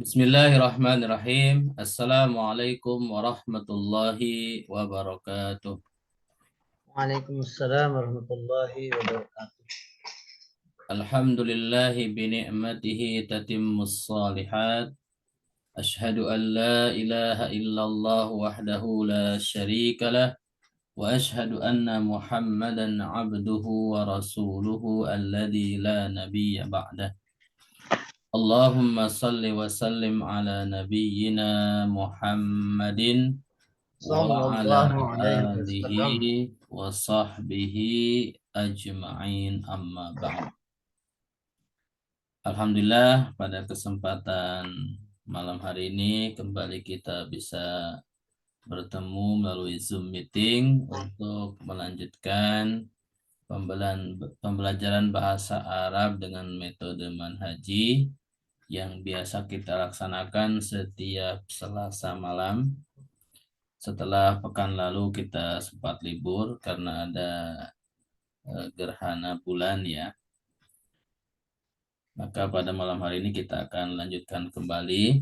Bismillahirrahmanirrahim. Assalamualaikum warahmatullahi wabarakatuh. Waalaikumsalam warahmatullahi wabarakatuh. Alhamdulillahi bini'matihi tatimmus salihat. Ashhadu an la ilaha illallah wahdahu la syarika lah. Wa ashhadu anna Muhammadan abduhu wa rasuluhu alladzi la nabiyya ba'dah. Allahumma salli wa sallim ala nabiyyina Muhammadin wa ala Sallallahu alaihi wasallam. alihi wa sahbihi ajma'in amma ba'd. Alhamdulillah pada kesempatan malam hari ini kembali kita bisa bertemu melalui Zoom meeting untuk melanjutkan pembelajaran bahasa Arab dengan metode manhaji yang biasa kita laksanakan setiap Selasa malam. Setelah pekan lalu kita sempat libur karena ada gerhana bulan ya. Maka pada malam hari ini kita akan lanjutkan kembali.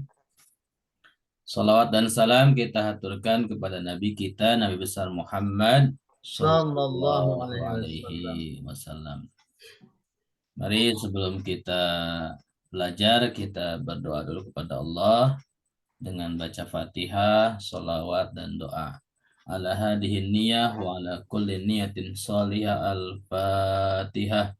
Salawat dan salam kita haturkan kepada Nabi kita, Nabi besar Muhammad Sallallahu Sallallahu alaihi wasallam. Alaihi Wasallam. Mari sebelum kita belajar, kita berdoa dulu kepada Allah dengan baca Fatihah, salawat dan doa. Ala hadihin niyah wa ala kulli niyatin salihah al-Fatihah.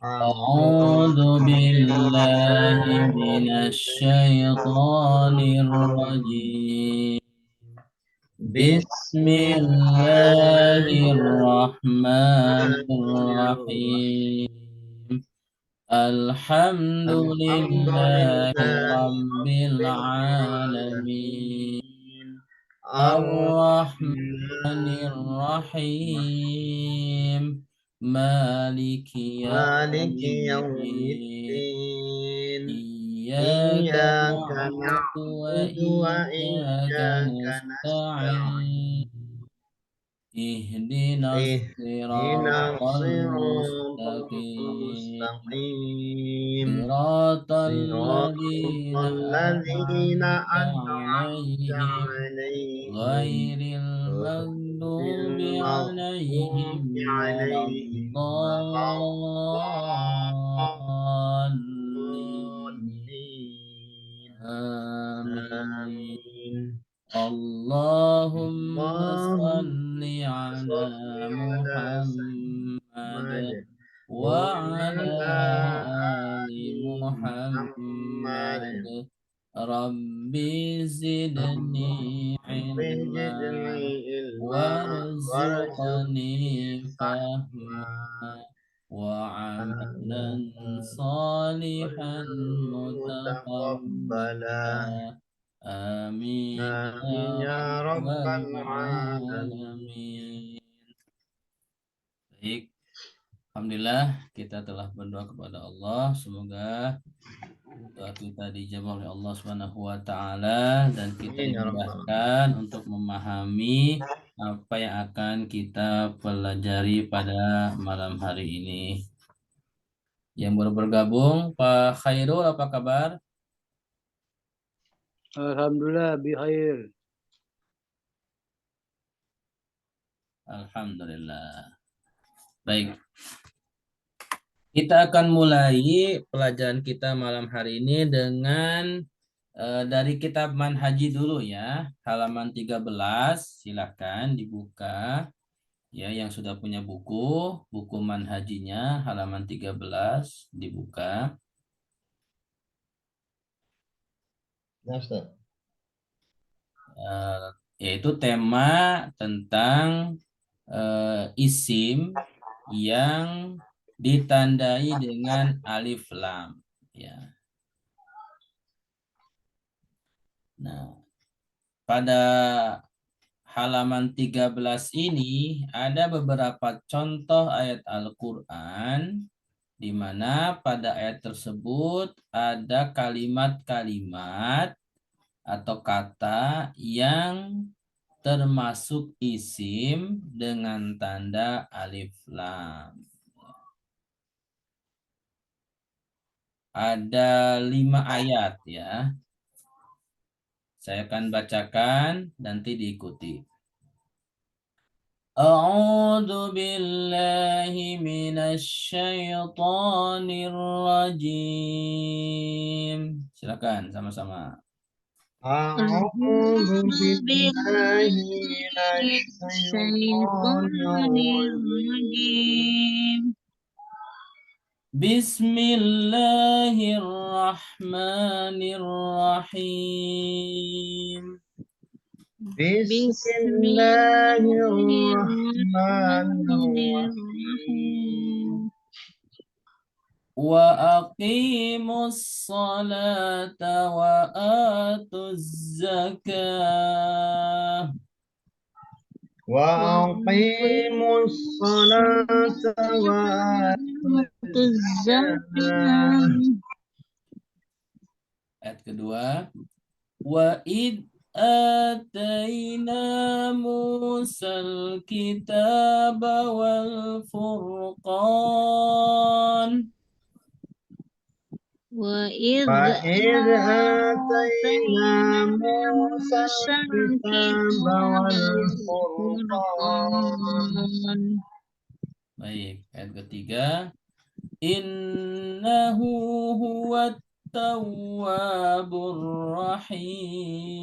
A'udzu billahi minasy syaithanir rajim. Bismillahirrahmanirrahim. Alhamdulillahi rabbil alamin. Ar-Rahmanir Rahim. Maliki Maliki yaumiddin. yaumiddin. Iyyaka Iyyaka na'budu wa na'budu wa iyyaka iyyaka nasta'in. nasta'in. Ihdinas Ihdinas siratal siratal mustaqim. mustaqim. Siratal ladzina Siratal ladzina an'amta an'amta 'alaihim alaihim ghairil maghdubi ghairil 'alaihim maghdubi alaihim waladdallin. waladdallin. Amin. Amin. Allahumma Allahumma salli ala shalli ala Muhammad Muhammad wa wa ala ala ali ali Muhammad. Muhammad. Rabbi zidni Rabbi ilma zidni ilma warzuqni warzuqni fahma fahma wa amalan salihan mutaqabbala. mutaqabbala. Amin ya Amin ya rabbal rabbal alamin. alamin. Baik, alhamdulillah kita telah berdoa kepada Allah. Semoga doa kita dijawab oleh Allah Subhanahu wa taala dan kita Amin ya rabbal alamin. dimudahkan untuk memahami apa yang akan kita pelajari pada malam hari ini. Yang baru bergabung, Pak Khairul, apa kabar? Alhamdulillah bikhair. Alhamdulillah. Baik. Kita akan mulai pelajaran kita malam hari ini dengan dari kitab Manhaji dulu ya. Halaman 13, silahkan dibuka. Ya, yang sudah punya buku Manhajinya halaman 13 dibuka. Ya, Ustaz. Yaitu tema tentang isim yang ditandai dengan alif lam ya. Nah, pada halaman 13 ini ada beberapa contoh ayat Al-Qur'an di mana pada ayat tersebut ada kalimat-kalimat atau kata yang termasuk isim dengan tanda alif lam. Ada 5 ayat ya. Saya akan bacakan, nanti diikuti. A'udzu billahi minasy syaithanir rajim. Silakan sama-sama. أعوذ بالله من الشيطان الرجيم Bismillahirrahmanirrahim. بسم الله الرحمن الرحيم Wa aqimus salata wa atuz zakah. وأقيموا الصلاة وآتوا الزكاة Ayat kedua. Wa id atayna Musal kitaba wal furqan. وإذ آتينا موسى الكتاب والفرقان Baik, ayat ketiga. Innahu huwat tawwabur rahim.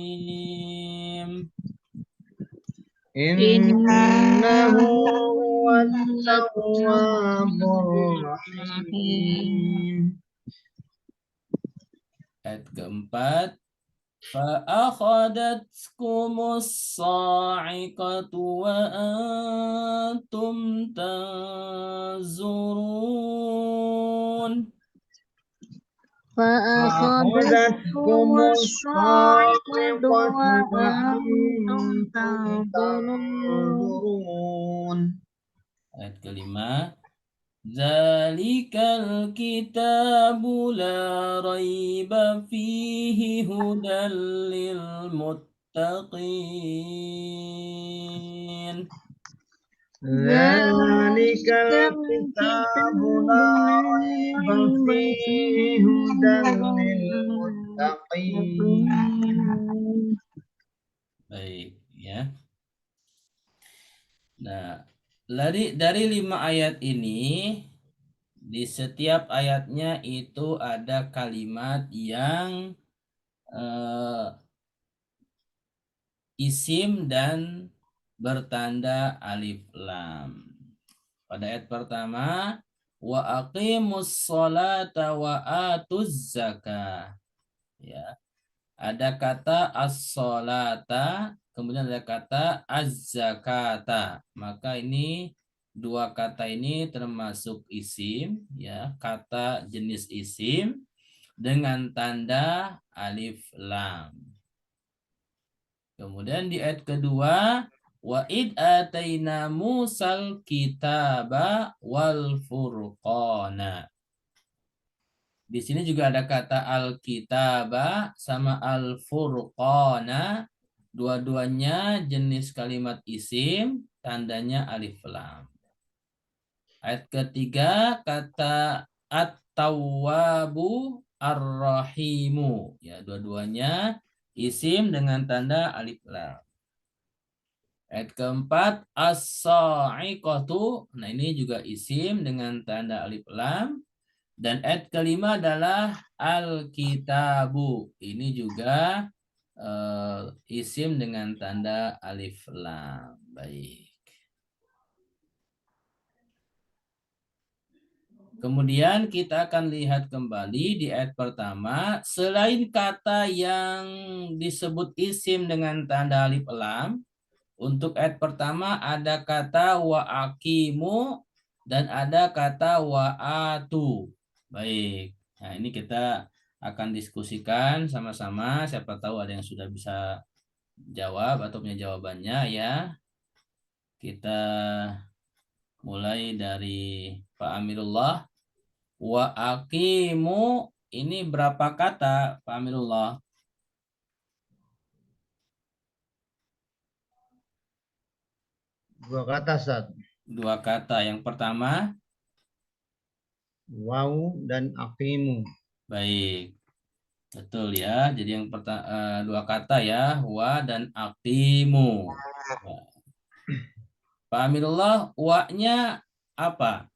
إنه هو التواب الرحيم Ayat keempat. فأخذتكم الصاعقة وأنتم تنظرون. فأخذتكم الصاعقة وأنتم تنظرون Ayat kelima. Zalikal kitabu la raiba fihi hudal lil muttaqin. ذلك الكتاب لا ريب فيه هدى للمتقين Baik, ya. Nah, dari 5 ayat ini, di setiap ayatnya itu ada kalimat yang isim dan bertanda alif lam. Pada ayat pertama, wa aqimus sholata wa atuz zakah. Ya, ada kata as-sholata, kemudian ada kata az-zakata. Maka ini dua kata ini termasuk isim, ya, kata jenis isim dengan tanda alif lam. Kemudian di ayat kedua, wa id ataina Musal kitaba wal furqana. Di sini juga ada kata al-kitaba sama al-furqana. Dua-duanya jenis kalimat isim, tandanya alif lam. Ayat ketiga kata at-tawwabu ar-rahimu. Ya, dua-duanya isim dengan tanda alif lam. Ayat keempat as-sa'iqatu. Nah, ini juga isim dengan tanda alif lam. Dan ayat kelima adalah al-kitabu. Ini juga isim dengan tanda alif lam. Baik. Kemudian kita akan lihat kembali di ayat pertama. Selain kata yang disebut isim dengan tanda alif lam, untuk ayat pertama ada kata wa'akimu dan ada kata wa'atu. Baik, nah ini kita akan diskusikan sama-sama. Siapa tahu ada yang sudah bisa jawab atau punya jawabannya ya. Kita mulai dari Pak Amirullah. Wa'akimu ini berapa kata Pak Amirullah? dua kata Ustaz. Dua kata. Yang pertama, Wau dan aqimu baik. Betul ya. Jadi yang dua kata ya, wa dan aqimu. Ya. Pak Amirullah, wa-nya apa?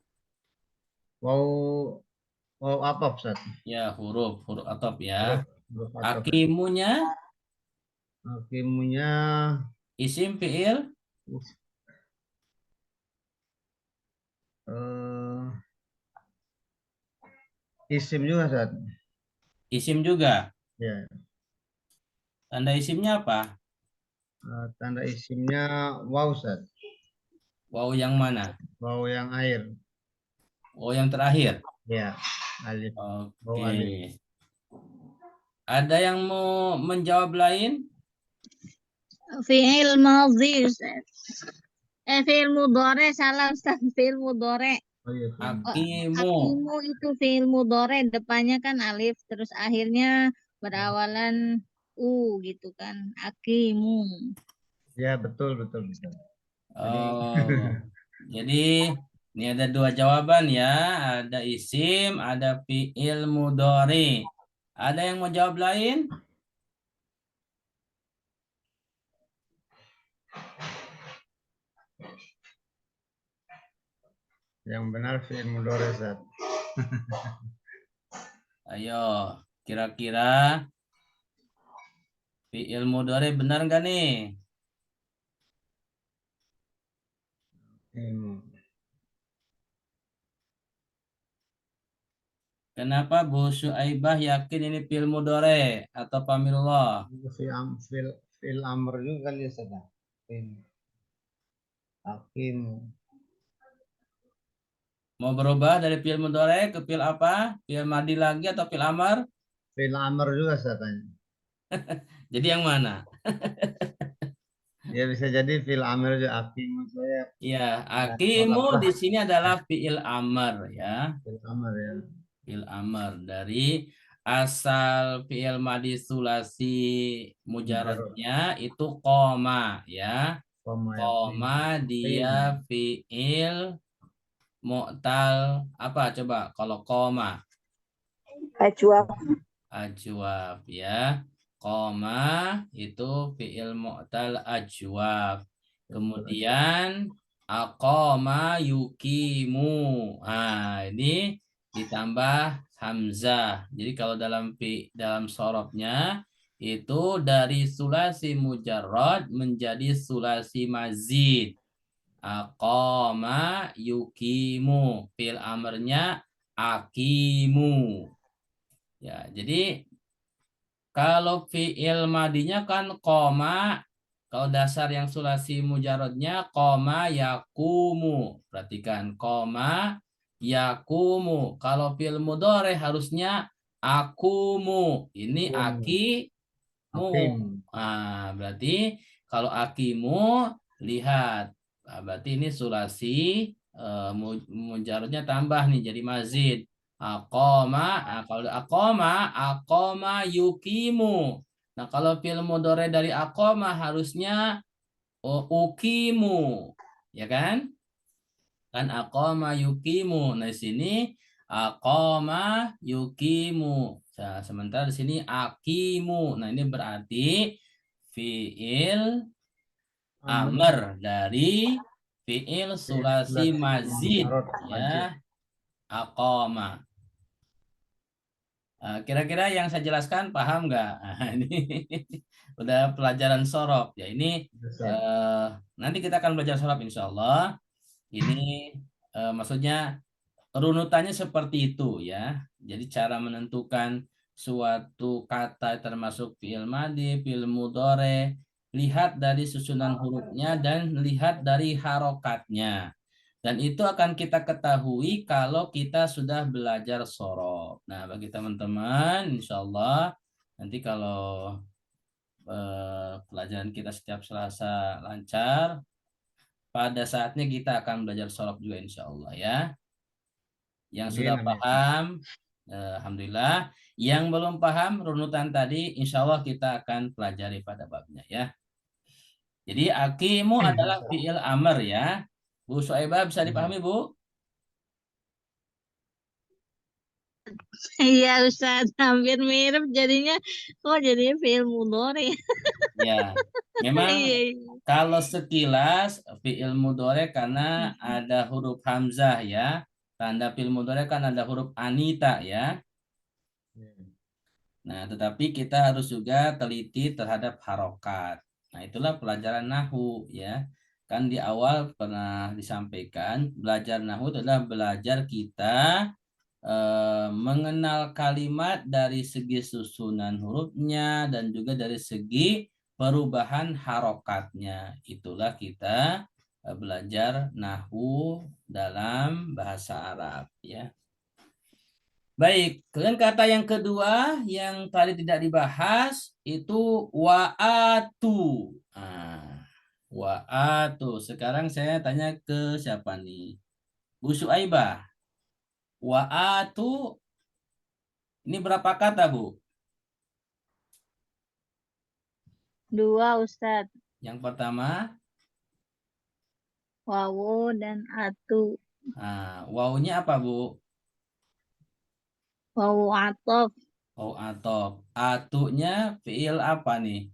Wow, wow apa Ustaz? Ya, huruf atop ya. Huruf, huruf atop. Aqimunya Hakimunya isim fiil, eh, isim juga Ustaz. isim juga. Ya, Tanda isimnya apa? tanda isimnya wow Ustaz. Waw yang mana? Wow yang air. Oh, yang terakhir. Ya, alif. Wow Oke. alif. Ada yang mau menjawab lain? Fi'il madhi Ustaz. Fi'il mudhari salah Ustaz. Fi'il mudhari. Oh iya, Aqimu. Akimu itu fi'il mudhari, depannya kan alif, terus akhirnya berawalan u gitu kan. Akimu. ya betul betul betul. Oh, jadi ini ada dua jawaban ya. Ada isim, ada fi'il mudhari. Ada yang mau jawab lain? Yang benar fi'il mudhari Ustaz. Ayo, kira-kira fi'il mudhari benar nggak nih? Hmm. Kenapa Bu Syuaibah yakin ini fi'il mudhari atau Pamirullah? Fi'il amr juga kali ya Ustaz. Fi'il hakim. Mau berubah dari fi'il mudhari ke fi'il apa? Fi'il madi lagi atau fi'il amar? Fi'il amr juga Ustaz. Jadi yang mana? Ya bisa jadi fi'il amr juga hakim saya. Ya, Ya, tolak akimu lah. di sini adalah fi'il amar ya. Fi'il amr ya. Fi'il amar dari asal fi'il madi sulasi Mujarrad. mujaradnya itu koma ya. Koma ya. Koma dia fi'il mu'tal apa coba kalau koma Ajwa. ajwaf ya. Koma itu fi'il mu'tal ajwaf. Kemudian aqama yukimu. Nah, ini ditambah hamzah. Jadi kalau dalam sorobnya itu dari sulasi mujarrad menjadi sulasi mazid. Aqama yukimu. Fi'il amarnya akimu. Ya, jadi kalau fi'il madinya kan koma, kalau dasar yang sulasi mujarodnya koma yakumu. Perhatikan koma yakumu. Kalau fi'il mudhari harusnya akumu. Ini akimu. Hakim. Nah, berarti kalau akimu lihat. Nah, berarti ini sulasi mujarodnya tambah nih jadi mazid. Akoma yukimu. Nah, kalau fi'il mudhari dari akoma harusnya ukimu. Ya kan? Kan akoma yukimu. Nah, di sini akoma yukimu. Nah, sementara di sini akimu. Nah, ini berarti fi'il amr dari fi'il sulasi mazid ya. Akoma. Kira-kira yang saya jelaskan paham nggak? Ini udah pelajaran sorob ya. Ini nanti kita akan belajar sorob insya Allah. Ini maksudnya runutannya seperti itu ya. Jadi cara menentukan suatu kata termasuk fi'il madi, fi'il mudhore, lihat dari susunan hurufnya dan lihat dari harokatnya. Dan itu akan kita ketahui kalau kita sudah belajar sorob. Nah, bagi teman-teman, insya Allah nanti kalau pelajaran kita setiap Selasa lancar, pada saatnya kita akan belajar sorob juga insya Allah ya. Yang sudah paham, alhamdulillah. Yang belum paham runutan tadi, insya Allah kita akan pelajari pada babnya ya. Jadi akimu adalah fi'il amr ya. Bu Suaibah bisa dipahami Bu? Iya Ustaz, hampir mirip jadinya. Kok jadinya fi'il mudhari? Ya, memang Iya, iya. kalau sekilas fi'il mudhari karena ada huruf hamzah ya. Tanda fi'il mudhari kan ada huruf anita ya. Nah, tetapi kita harus juga teliti terhadap harokat. Nah, itulah pelajaran nahu ya. Kan di awal pernah disampaikan, belajar nahu itu adalah belajar kita mengenal kalimat dari segi susunan hurufnya dan juga dari segi perubahan harokatnya. Itulah kita belajar nahu dalam bahasa Arab ya. Baik, kemudian kata yang kedua yang tadi tidak dibahas itu wa'atu. Nah, wa'atu. Sekarang saya tanya ke siapa nih? Bu Syuaibah. Wa'atu ini berapa kata, Bu? 2 Ustaz. Yang pertama, Wawu dan atu. nah, wawunya apa, Bu? Wawu atof. Waw atop. Atunya fiil apa nih?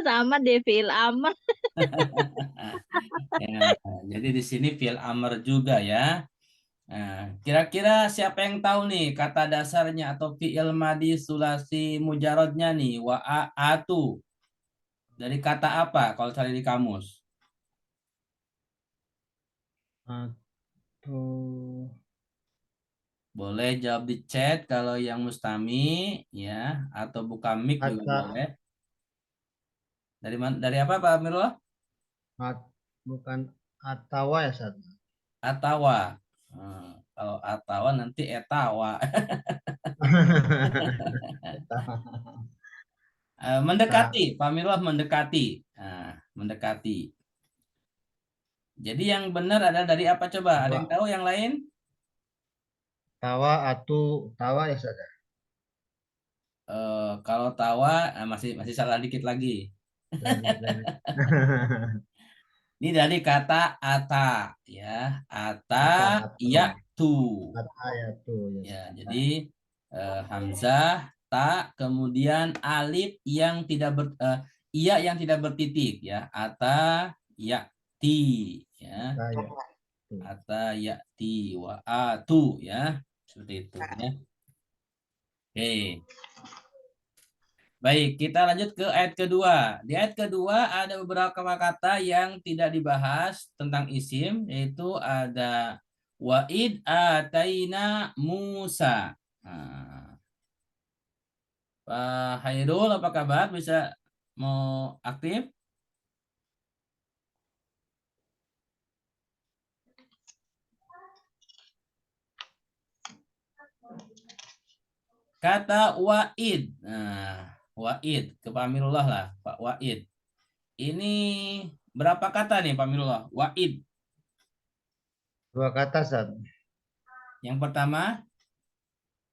Sama deh fi'il amr. Ya, jadi di sini fiil amr juga ya. Nah, kira-kira siapa yang tahu nih kata dasarnya atau fiil madi sulasi mujarodnya nih atu dari kata apa kalau cari di kamus? Atau Boleh jawab di chat kalau yang mustami ya atau buka mic juga ata, boleh. Dari mana dari apa Pak Amirullah? bukan atawa ya Ustaz. Atawa. Kalau atawa nanti etawa. Mendekati, Pak Amirullah mendekati. Nah, mendekati. Jadi yang benar adalah dari apa coba? Ada yang tahu yang lain? Tawa atu tawa ya Ustaz. Kalau tawa masih salah dikit lagi. Dari Ini dari kata ata ya. Ata atu ya tu. ata ya tuh ya. Ya, jadi hamzah ta kemudian alif yang tidak iya yang tidak bertitik ya. Ata ya ti ya. Ata ya. Ata ya ti wa atu ya. Seperti itu ya. Oke. Baik, kita lanjut ke ayat kedua. Di ayat kedua ada beberapa kata yang tidak dibahas tentang isim, yaitu ada wa'id ataina Musa. Nah, Pak Hairul, apa kabar? Bisa mau aktif? Kata wa'id. Nah, wa'id. Ke Pak Amirullah lah, Pak Wa'id. Ini berapa kata nih Pak Amirullah? Wa'id. 2 kata Ustaz. Yang pertama,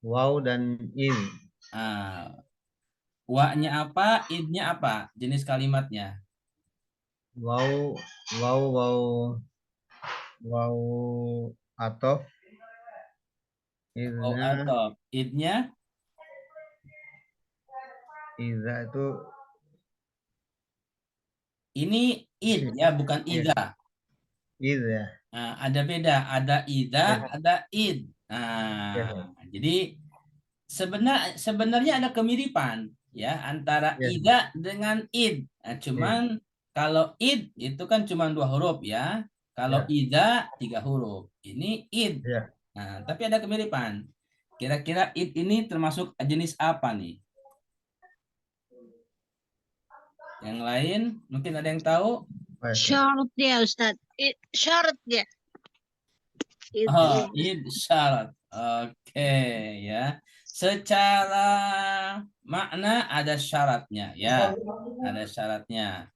Waw dan in. wa-nya apa, id-nya apa? Jenis kalimatnya. Waw waw waw waw atof. Oh, Idnya atau id-nya iza itu ini id ya, bukan ida. iza. Nah, ada beda, ada ida, Ya, ada id. Nah, ya, jadi sebenarnya ada kemiripan ya antara ya, ida dengan id. Nah, cuman kalau id itu kan cuma 2 huruf ya. Kalau ya, ida 3 huruf. Ini id. ya. Nah, tapi ada kemiripan. Kira-kira id ini termasuk jenis apa nih? Yang lain mungkin ada yang tahu? Syarat dia Ustaz. Syarat dia. Oh, Itu. id syarat. Oke ya. Secara makna ada syaratnya ya. Ada syaratnya.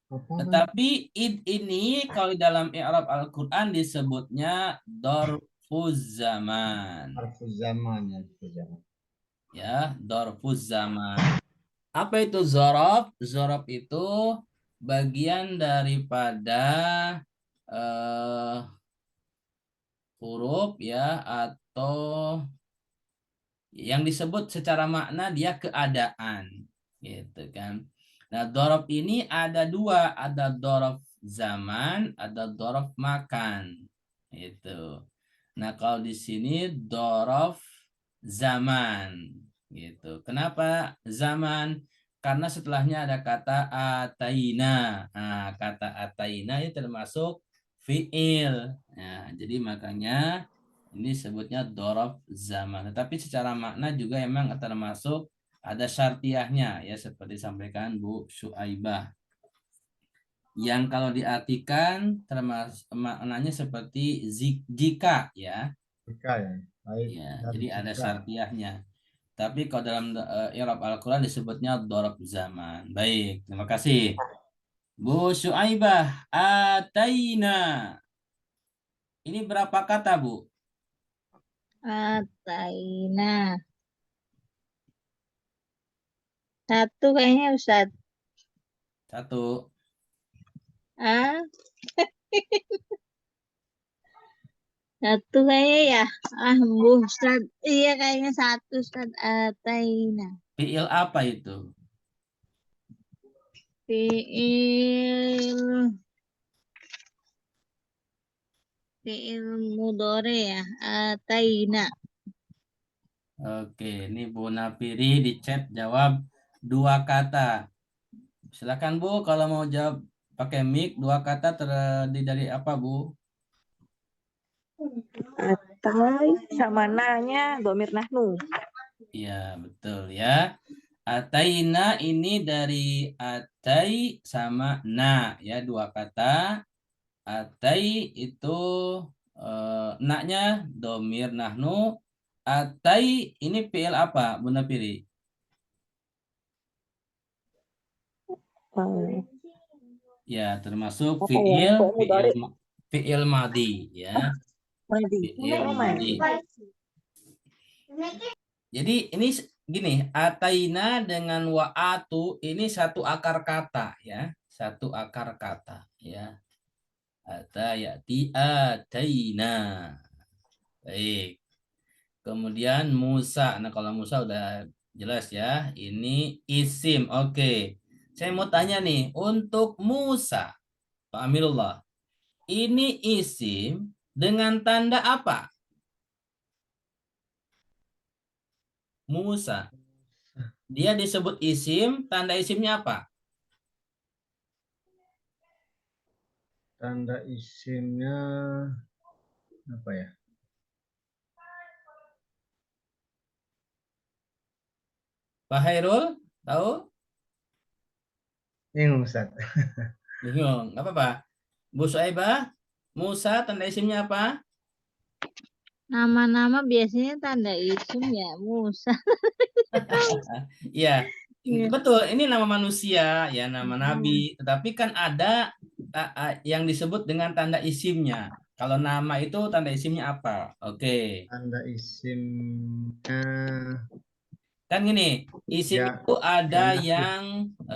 Tetapi id ini kalau di dalam i'rab Al-Qur'an disebutnya dorfuz zaman. Harfuz zaman ya, harfuz zaman. Ya, dorfuz zaman. Apa itu zorof? Zorof itu bagian daripada huruf ya, atau yang disebut secara makna dia keadaan, gitu kan. Nah, dorob ini ada dua, ada dorob zaman, ada dorob makan, itu. Nah, kalau di sini dorob zaman, gitu. Kenapa zaman? Karena setelahnya ada kata ataina. Nah, kata ataina itu termasuk fiil. Nah, jadi makanya ini sebutnya dorob zaman. Tetapi secara makna juga emang termasuk ada syartiyahnya ya, seperti disampaikan Bu Syuaibah. Yang kalau diartikan termasuk maknanya seperti jika ya. Jika ya. Baik. Ya, Dari jadi ada jika. syartiyahnya. Tapi kalau dalam i'rab Al-Qur'an disebutnya dorob zaman. Baik, terima kasih. Bu Syuaibah, ataina. Ini berapa kata, Bu? Ataina. Satu kayaknya Ustaz. Satu. Ah, satu kayaknya ya. Ah, Bu Ustaz. Iya kayaknya satu Ustaz. Ataina. Fiil apa itu? Fiil. Fiil mudore ya. Ataina. Oke, ini Bu Napiri di chat jawab 2 kata. Silakan Bu, kalau mau jawab pakai mic, 2 kata terdiri dari apa, Bu? Atai sama nanya domir nahnu. Iya, betul ya. Ataina ini dari atai sama na ya, 2 kata. Atai itu naknya domir nahnu. Atai ini fiil apa, Bu Napiri? Ya, termasuk Apa ya? Kok mudari? fiil madi ya. Madi. Fiil madi. Jadi ini gini, ataina dengan wa'atu ini satu akar kata ya, satu akar kata ya. Atayati ataina. Baik. Kemudian Musa. Nah, kalau Musa udah jelas ya, ini isim. Oke. Saya mau tanya nih, untuk Musa, Pak Amirullah, ini isim dengan tanda apa? Musa. Dia disebut isim, tanda isimnya apa? Tanda isimnya apa ya? Pak Hairul, tahu? Bingung Ustaz. Bingung, nggak apa-apa. Bu Suaibah, Musa tanda isimnya apa? Nama-nama biasanya tanda isim ya, Musa. Iya, Iya. betul. Ini nama manusia, ya nama nabi. Hmm. Tetapi kan ada yang disebut dengan tanda isimnya. Kalau nama itu tanda isimnya apa? Oke, Tanda isimnya kan gini, isim ya itu ada ya nakif. yang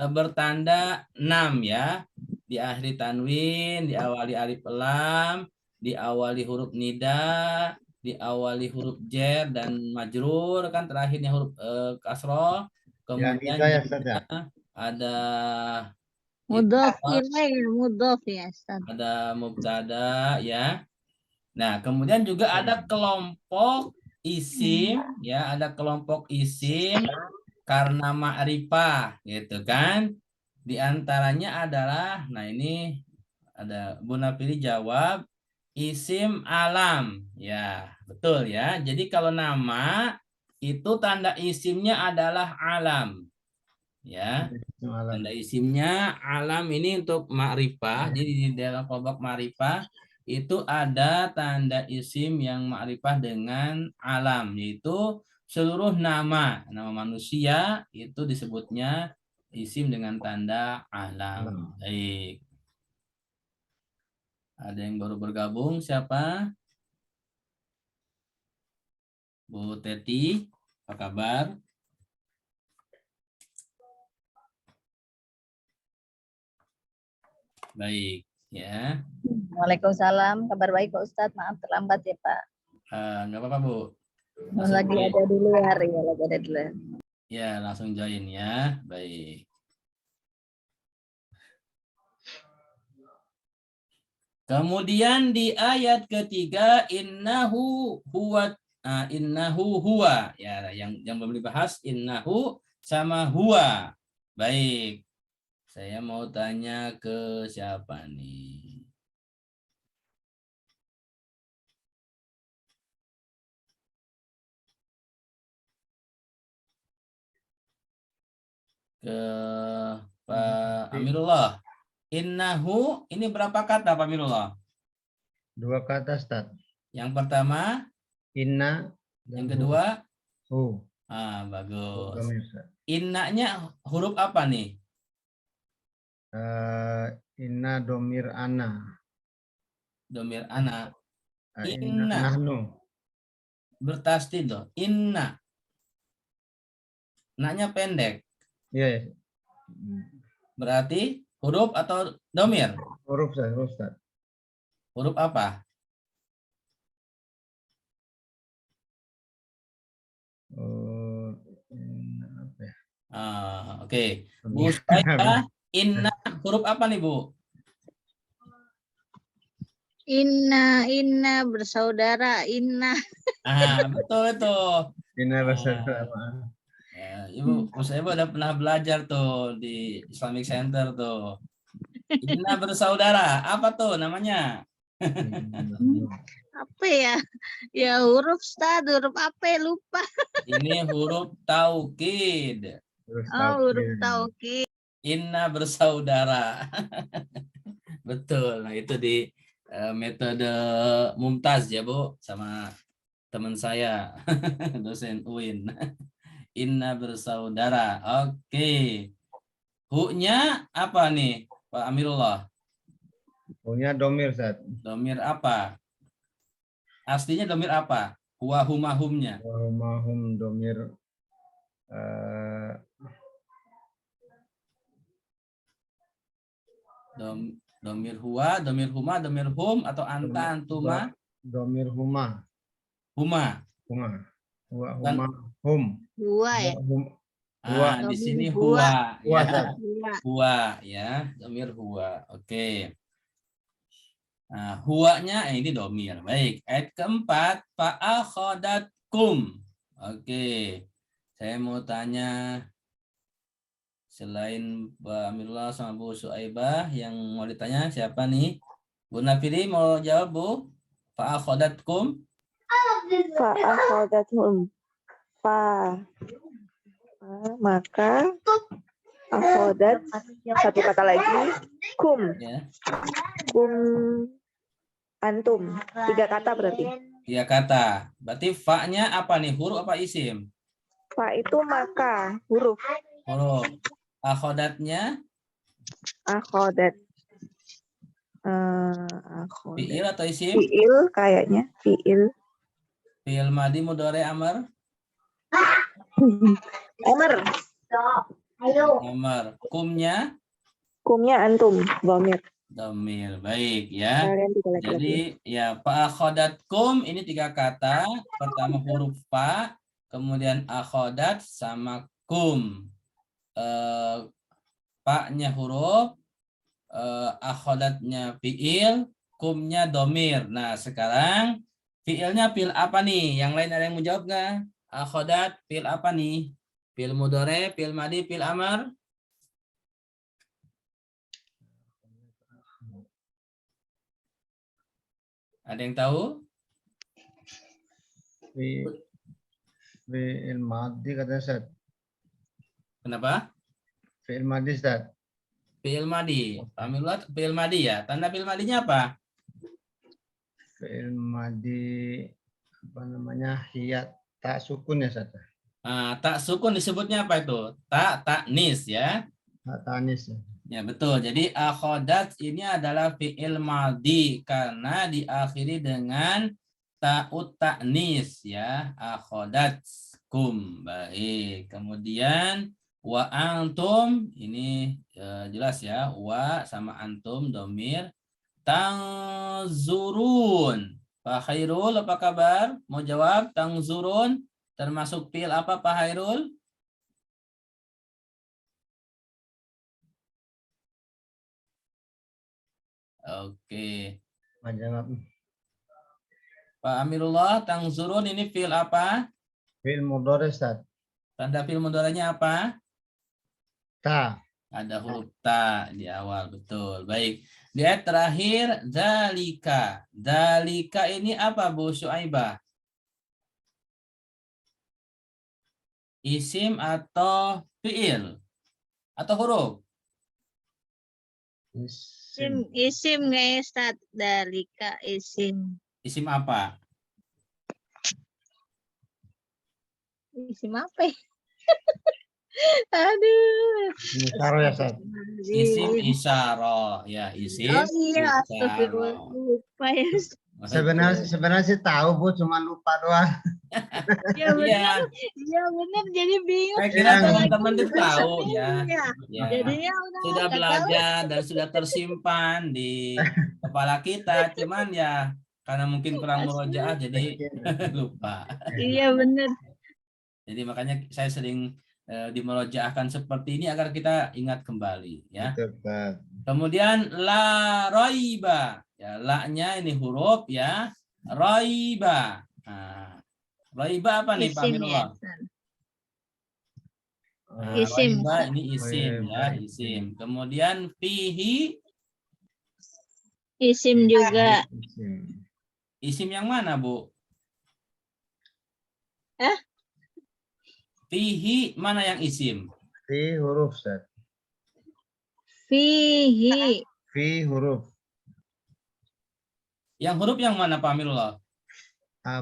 bertanda 6 ya. Diakhiri tanwin, diawali alif lam, diawali huruf nida, diawali huruf jer dan majrur, kan terakhirnya huruf kasroh. Ya Kemudian nida ya juga Ustaz ya. ada Mudhof idhofah, ilaih, mudhof ya, Ustaz. ada mubtada ya. Nah, kemudian juga ada kelompok isim ya, ada kelompok isim karena ma'rifah gitu kan. Di antaranya adalah, nah ini ada Bu Napili jawab isim alam. Ya, betul ya. Jadi kalau nama itu tanda isimnya adalah alam. Ya, Malam. tanda isimnya alam ini untuk ma'rifah. Jadi di dalam kelompok ma'rifah itu ada tanda isim yang ma'rifah dengan alam, yaitu seluruh nama, nama manusia itu disebutnya isim dengan tanda alam. Malam. Baik. Ada yang baru bergabung, siapa? Bu Teti, apa kabar? Baik. Ya. Waalaikumsalam. Kabar baik Pak Ustadz. Maaf terlambat ya Pak. Nggak apa-apa Bu. Langsung Lagi join. ada di luar ya, lagi ada di luar. Ya, langsung join ya. Baik. Kemudian di ayat ketiga innahu huwa ya, yang belum dibahas innahu sama huwa. Baik. Saya mau tanya ke siapa nih? Ke Pak Amirullah. Innahu ini berapa kata Pak Amirullah? 2 kata Ustaz. Yang pertama, Inna. yang kedua, Hu. bagus. Domir, Ustaz. Innanya huruf apa nih? Inna domir ana. Domir anak. Inna Inna. nahnu. Bertasdid loh. Inna. Naknya pendek. Iya. Berarti huruf atau domir? Huruf Ustaz. Huruf apa? Apa ya? Oke. Bu Syaibah, inna huruf apa nih Bu? Inna bersaudara, inna. Betul itu. Inna bersaudara. Ya, Ibu, Bu Syaibah udah pernah belajar tuh di Islamic Center tuh. Inna bersaudara, apa tuh namanya? Apa ya? Ya huruf Ustaz, huruf apa ya? Lupa. Ini huruf taukid. Huruf taukid. Inna bersaudara. Betul. Nah, itu di metode Mumtaz ya, Bu, sama teman saya, dosen UIN. Inna bersaudara. Oke. Hu-nya apa nih, Pak Amirullah? Hu-nya domir, Ustaz. Domir apa? Aslinya domir apa? Huwa huma humnya. Huma hum domir Domir huwa, domir huma, domir hum, atau anta, antuma? Domir huma. Huma. Huma. Huwa, huma, hum. Huwa ya? Di sini huwa. Huwa, Ya. Huwa. Huwa ya, domir huwa. Oke. Nah, huwanya ini domir. Baik, ayat keempat, fa'akhadatkum. Oke. Saya mau tanya selain Pak Amirullah sama Bu Suaibah yang mau ditanya siapa nih? Bu Nafiri mau jawab, Bu? Fa'akhadatkum. Fa'akhodathum. Maka akhodat satu kata lagi kum. Ya. Kum antum. 3 kata berarti. 3 kata. Berarti fa-nya apa nih? Huruf apa isim? Fa itu maka huruf. Huruf. Akhodatnya? Akhodat. Fi'il atau isim? Fi'il kayaknya. Fi'il. Fi'il madi mudhari amr? Amr. Amr. Kumnya? Kumnya antum. Dhamir. Domir. Baik ya. Kalian 3 laki-laki. Jadi ya fa'akhodatkum ini 3 kata. Pertama huruf fa, kemudian akhodat sama kum. Fa-nya huruf, akhodatnya fi'il, kumnya domir. Nah sekarang fi'ilnya fi'il apa nih? Yang lain ada yang mau jawab nggak? Akhodat fi'il apa nih? Fi'il mudhari, fi'il madi, fi'il amr? Ada yang tahu? Fi'il madi katanya, Ustaz. Kenapa? Fi'il madi, Ustaz. Fi'il madi. Amirullah fi'il madi ya. Tanda fi'il madinya apa? Fi'il madi apa namanya? Hiya tak sukun ya, Ustaz. Tak sukun disebutnya apa itu? Taknis ya. Tak tanis ya. Ya betul. Jadi akhodat ini adalah fi'il madi karena diakhiri dengan ta'ut taknis ya. Akhodat kum. Baik. Kemudian wa antum ini jelas ya. Wa sama antum domir. Tangzurun. Pak Hairul, apa kabar? Mau jawab? Tangzurun termasuk fi'il apa Pak Hairul? Oke. Jawab. Pak Amirullah, tangzurun ini fi'il apa? Fi'il mudhari Ustaz. Tanda fi'il mudhari'nya apa? Ta. Ada huruf ta di awal, betul. Baik. Di ayat terakhir, dzalika. Dzalika ini apa Bu Syuaibah? Isim atau fi'il? Atau huruf? Isim guys, Ustaz. Dalika isim. Isim apa? Isim apa ya? Aduh. Isyarah ya Ustaz. Isim isyarah. Ya, isim Oh iya, astagfirullah. isyarah. Lupa ya. Sebenarnya sih tahu Bu, cuma lupa doang. Ya Iya, benar. Ya benar, jadi bingung. saya kira Iya, teman-teman itu Apalagi tahu Senin ya. ya. Ya, Jadinya udah sudah nggak tahu. belajar dan sudah tersimpan di kepala kita, cuman ya karena mungkin kurang murojaah jadi lupa. Iya benar. Jadi makanya saya sering dimurojaahkan seperti ini agar kita ingat kembali ya. Betul, Ustaz. Kemudian la roiba, ya la-nya ini huruf ya. Roiba. Nah, roiba apa nih Pak Isim Amirullah? ya. Nah, Isim. roiba ini isim ya, Roiba, isim. Kemudian fihi, Isim juga. Isim. isim yang mana Bu? Hah? Fihi mana yang isim? Fi huruf Ustaz. Fihi. Fi huruf. Yang huruf yang mana Pak Amirullah?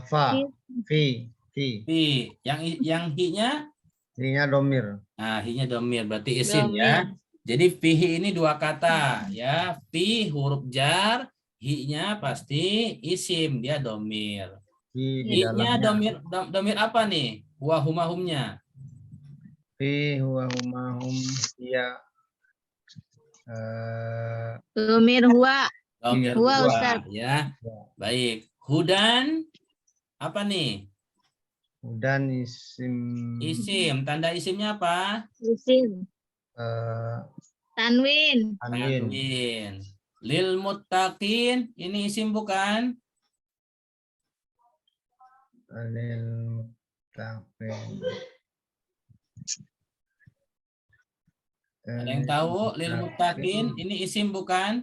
Fa. Fi. Fi. Fi. Yang hi-nya? Ininya domir. Nah, hi-nya domir berarti isim ya. Domir. Jadi fihi ini dua kata ya. Fi huruf jar, hi-nya pasti isim, dia domir. Fi di I-nya dalamnya. domir apa nih? Wa humahumnya. Fi huwa huma hum dia. Domir huwa. Domir Huwa, huwa, Ustaz. ya. Baik. Hudan apa nih? Dan isim. Isim. Tanda isimnya apa? Isim. Tanwin. Tanwin. Tanwin. Lil muttaqin ini isim bukan? Lil muttaqin. Ada yang tahu lil muttaqin ini isim bukan?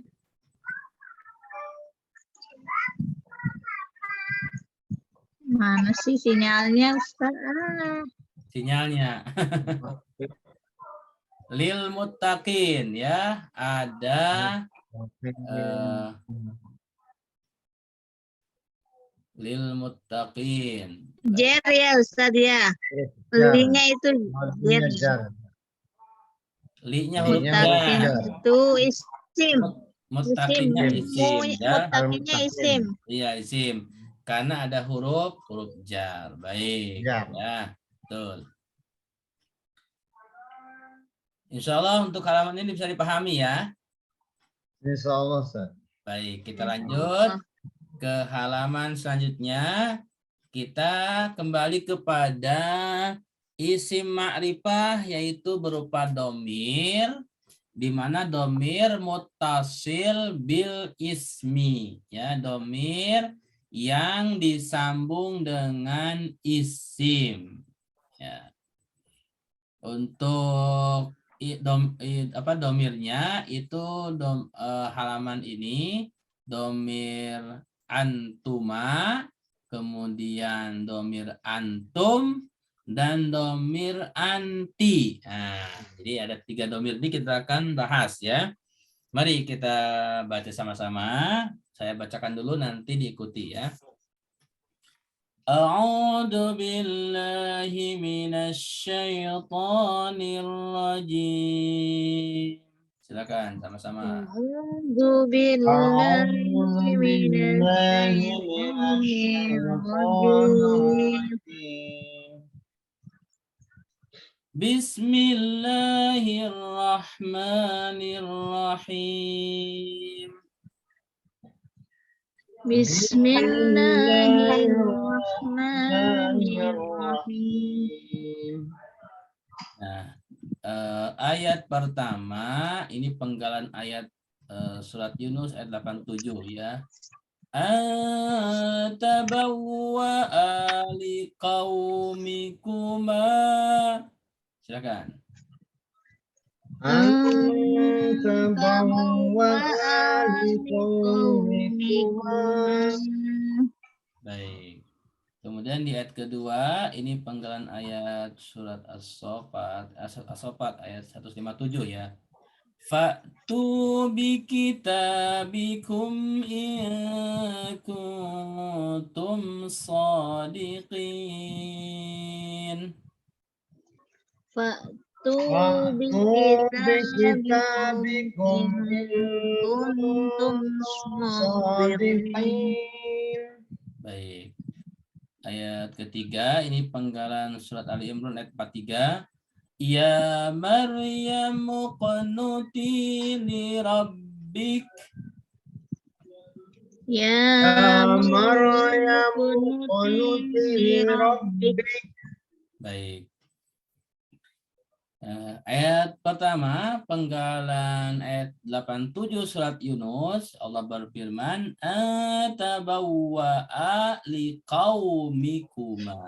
Mana sih sinyalnya, Ustaz? Ah. Sinyalnya. Lil muttaqin ya, ada lil muttaqin. Jer ya, Ustaz ya. Linya itu jer. Li-nya huruf Mutakin jar. itu isim. Muttakinnya isim ya. Mutakinnya isim. Iya, isim. Karena ada huruf jar. Baik. Jar. Ya, betul. Insya Allah untuk halaman ini bisa dipahami ya. Insya Allah, Ustaz. Baik, kita lanjut ke halaman selanjutnya. Kita kembali kepada isim ma'rifah yaitu berupa domir, di mana domir muttasil bil ismi, ya, domir yang disambung dengan isim. Ya. Untuk domirnya itu halaman ini domir antuma, kemudian domir antum, dan domir anti. Nah, jadi ada 3 domir ini kita akan bahas ya. Mari kita baca sama-sama. Saya bacakan dulu nanti diikuti ya. A'udzu billahi minasyaitonir rajim. Silakan sama-sama. A'udzu billahi minasyaitonir rajim. Bismillahirrahmanirrahim. Bismillahirrahmanirrahim. Nah, ayat pertama ini penggalan ayat surat Yunus ayat 87 ya. Atabawwa'a liqaumikuma. Silakan. Baik. Kemudian di ayat kedua ini penggalan ayat surat As-Saffat ayat 157 ya. Fa'tu bi kitabikum in kuntum shadiqin. Fa'tu bi kitabikum in kuntum shadiqin. Baik. Ayat ketiga ini penggalan surat Ali Imran ayat 43. Ya Maryam qunuti li rabbik. Ya Maryam qunuti li rabbik. Baik. Ayat pertama penggalan ayat 87 surat Yunus, Allah berfirman atabawwa'a liqaumikuma.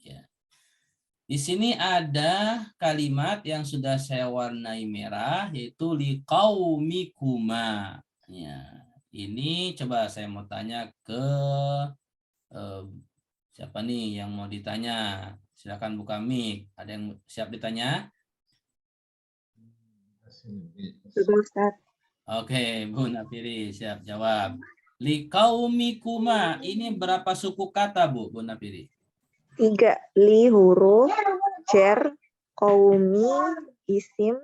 Ya. Di sini ada kalimat yang sudah saya warnai merah yaitu liqaumikuma. Ya. Ini coba saya mau tanya ke siapa nih yang mau ditanya? Silakan buka mic. Ada yang siap ditanya? Ustaz. Oke, Bu Nafiri siap jawab. Liqaumikuma ini berapa suku kata, Bu Nafiri? 3. Li huruf, jar, qaumi, isim,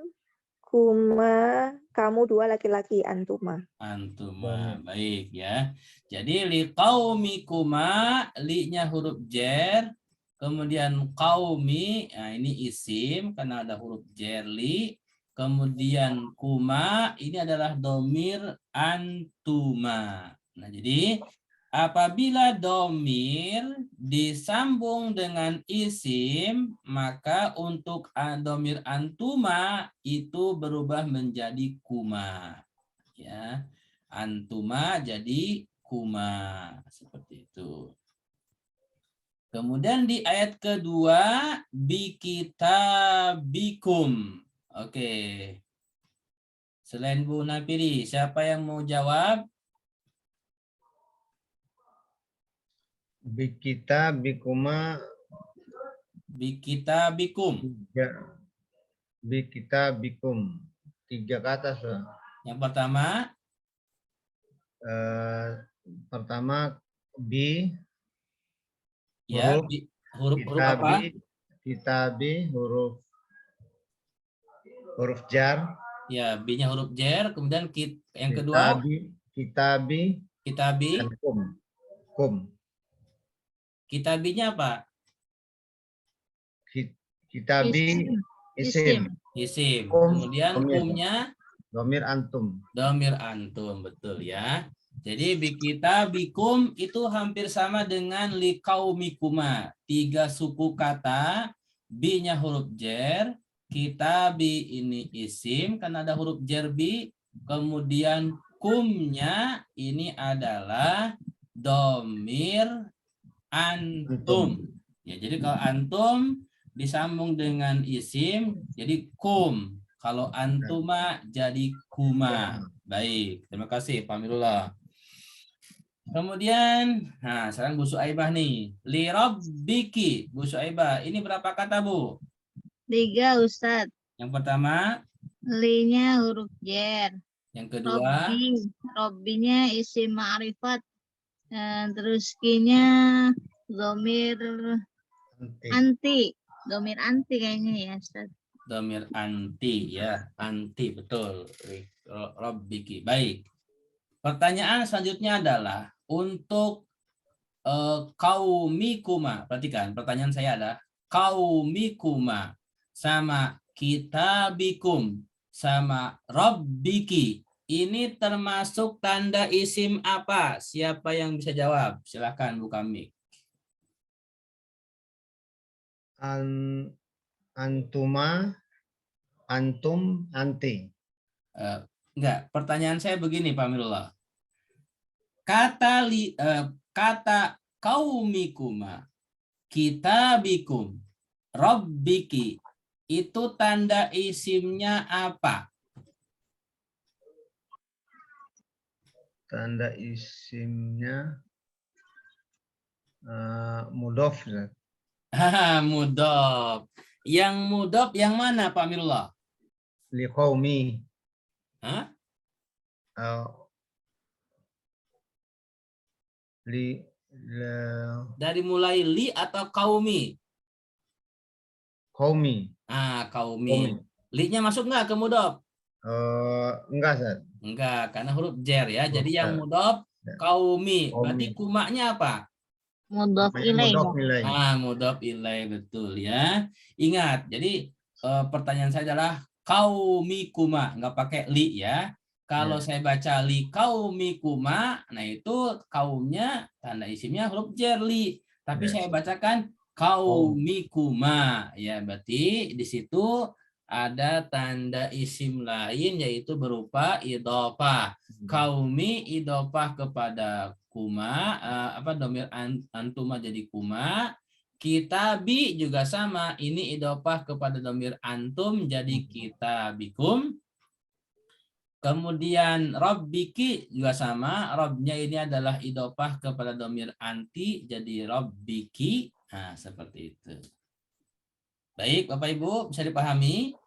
kuma, kamu 2 laki-laki, antuma. Antuma, baik ya. Jadi liqaumikuma, li-nya huruf jar, kemudian qaumi, nah ini isim karena ada huruf jar li. Kemudian kuma ini adalah domir antuma. Nah, jadi apabila domir disambung dengan isim, maka untuk domir antuma itu berubah menjadi kuma. Ya, antuma jadi kuma seperti itu. Kemudian di ayat kedua bikitabikum. Oke. Selain Bu Nafiri, siapa yang mau jawab? Bikita bikuma. Bikitabikum. Bikita bikum. 3 kata. Yang pertama? Pertama bi. Ya, huruf apa? Kitabi huruf jar. Ya, B-nya huruf jar, kemudian yang kedua Kitabi dan kum. Kitabinya apa? Kitabi isim. Kemudian kumnya domir antum. Domir antum, betul ya. Jadi bikitabikum itu hampir sama dengan liqaumikuma. 3 suku kata, B-nya huruf jar, kitabi ini isim karena ada huruf jar B, kemudian kumnya ini adalah domir antum. Ya, jadi kalau antum disambung dengan isim jadi kum. Kalau antuma jadi kuma. Baik, terima kasih Pak Mirullah. Kemudian, nah sekarang Bu Suaibah nih. Li rabbiki, Bu Suaibah. Ini berapa kata, Bu? 3, Ustaz. Yang pertama? Li-nya huruf jar. Yang kedua? Robbinya isim ma'rifat. Terus ki-nya domir anti. Domir anti kayaknya ya, Ustaz. Domir anti ya, anti betul. Rabbiki. Baik. Pertanyaan selanjutnya adalah untuk kaumikuma. Perhatikan, pertanyaan saya adalah kaumikuma sama kitabikum sama rabbiki ini termasuk tanda isim apa? Siapa yang bisa jawab? Silakan buka mic. Antuma, antum, anti. Enggak, pertanyaan saya begini Pak Mirullah. Kata kaumikuma, kitabikum, rabbiki, itu tanda isimnya apa? Tanda isimnya mudhof. Ustaz. Mudhof. Yang mudhof yang mana Pak Mirullah? Liqaumi. Hah? Dari mulai li atau kaumi? Qaumi. Kaumi. Li-nya masuk nggak ke mudhof? Enggak, Ustaz. Enggak, karena huruf jer ya. Huruf Jadi yang jar. mudhof kaumi. Qaumi. Berarti kumaknya apa? Mudhof ilaih. Mudhof ilaih. Mudhof ilaih, betul ya. Ingat, jadi pertanyaan saya adalah kaumikuma, nggak pakai li ya. Kalau Ya. saya baca li kaumikuma, nah itu kaumnya tanda isimnya huruf jer li. Tapi Ya. saya bacakan kaumikuma, ya berarti di situ ada tanda isim lain yaitu berupa idhofah. Kaumi idhofah kepada kuma, domir antuma jadi kuma. Kitabi juga sama, ini idhofah kepada domir antum jadi kitabikum. Kemudian rabbiki juga sama, robnya ini adalah idhofah kepada domir anti jadi rabbiki. Nah, seperti itu. Baik, Bapak Ibu, bisa dipahami?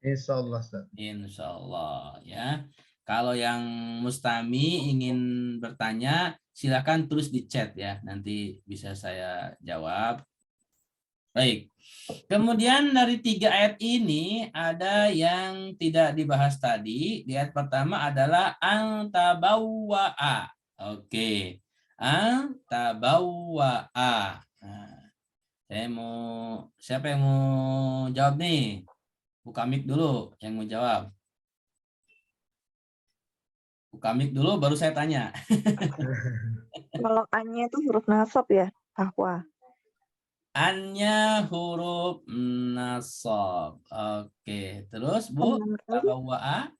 Insyaallah, Ustaz. Insyaallah ya. Kalau yang mustami ingin bertanya, silakan tulis di chat ya. Nanti bisa saya jawab. Baik. Kemudian dari 3 ayat ini ada yang tidak dibahas tadi. Di ayat pertama adalah antabawwa'a. Oke. Antabawwa'a. Nah, siapa yang mau jawab nih? Buka mic dulu yang mau jawab. Buka mic dulu baru saya tanya. Kalau A-nya itu huruf nasab ya, bahwa. An-nya huruf nasab. Oke, terus Bu, tabawa'a.